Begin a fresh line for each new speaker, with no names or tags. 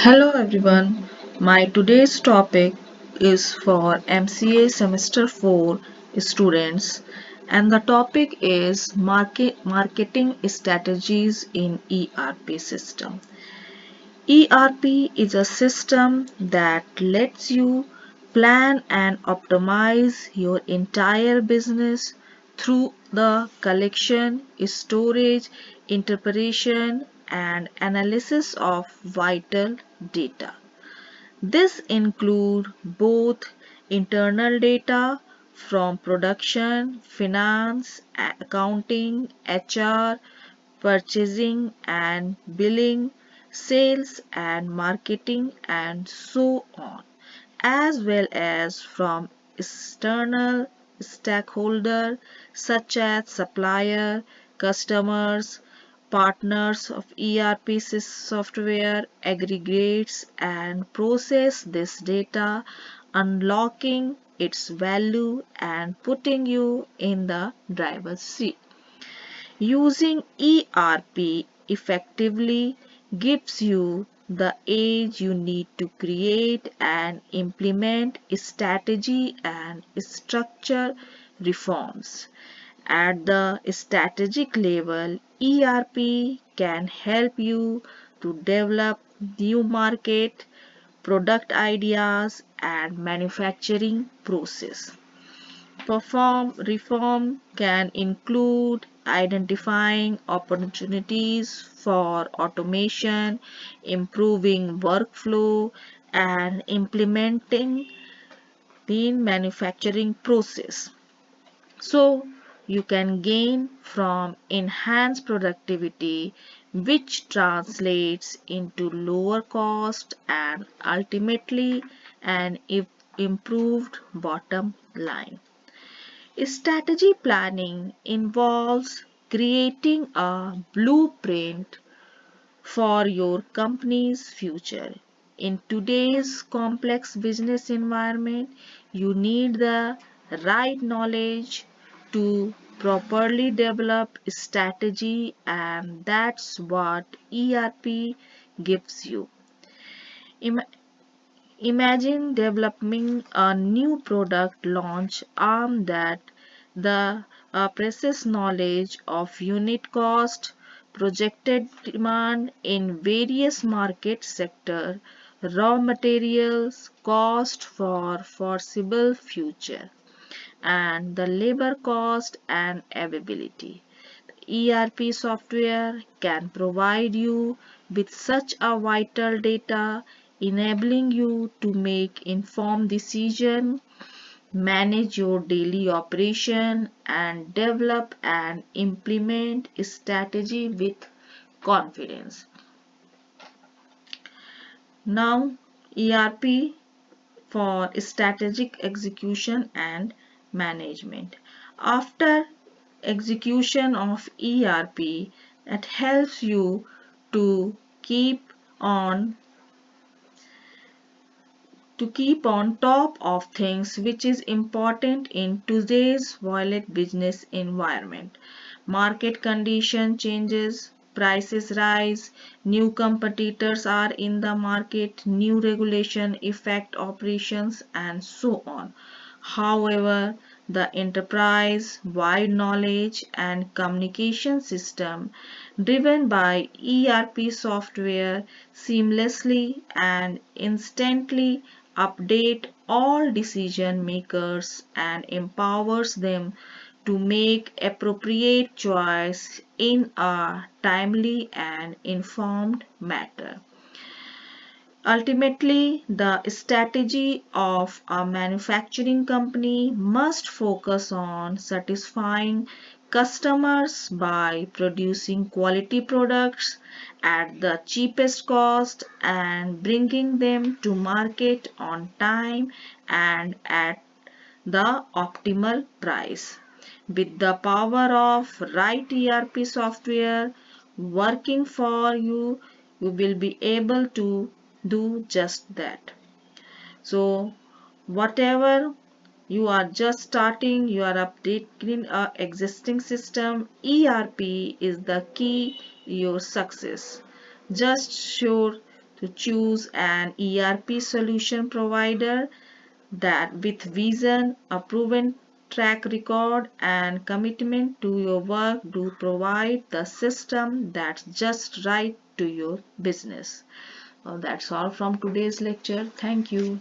Hello everyone. My today's topic is for MCA semester 4 students and the topic is marketing strategies in ERP system. ERP is a system that lets you plan and optimize your entire business through the collection, storage, interpretation, and analysis of vital data. This includes both internal data from production, finance, accounting, HR, purchasing and billing, sales and marketing, and so on, as well as from external stakeholders such as supplier, customers, partners of ERP software, aggregates and process this data, unlocking its value and putting you in the driver's seat. Using ERP effectively gives you the edge you need to create and implement strategy and structure reforms. At the strategic level, ERP can help you to develop new market, product ideas, and manufacturing process. Perform reform can include identifying opportunities for automation, improving workflow, and implementing lean manufacturing process. So you can gain from enhanced productivity, which translates into lower cost and ultimately an improved bottom line. Strategy planning involves creating a blueprint for your company's future. In today's complex business environment, you need the right knowledge to properly develop strategy, and that's what ERP gives you. Im- Imagine developing a new product launch arm that the precise knowledge of unit cost, projected demand in various market sector, raw materials, cost for foreseeable future, and the labor cost and availability. ERP software can provide you with such a vital data, enabling you to make informed decisions, manage your daily operation, and develop and implement strategy with confidence. Now, ERP for strategic execution and management. After execution of ERP, that helps you to keep on top of things which is important in today's violent business environment. Market condition changes, prices rise, new competitors are in the market, new regulation affect operations and so on. However, the enterprise-wide knowledge and communication system driven by ERP software seamlessly and instantly update all decision makers and empowers them to make appropriate choice in a timely and informed manner. Ultimately, the strategy of a manufacturing company must focus on satisfying customers by producing quality products at the cheapest cost and bringing them to market on time and at the optimal price. With the power of right ERP software working for you, you will be able to do just that. So, whatever you are just starting, you are updating a existing system, ERP is the key to your success. Just sure to choose an ERP solution provider that with vision, a proven track record and commitment to your work do provide the system that's just right to your business. That's all from today's lecture. Thank you.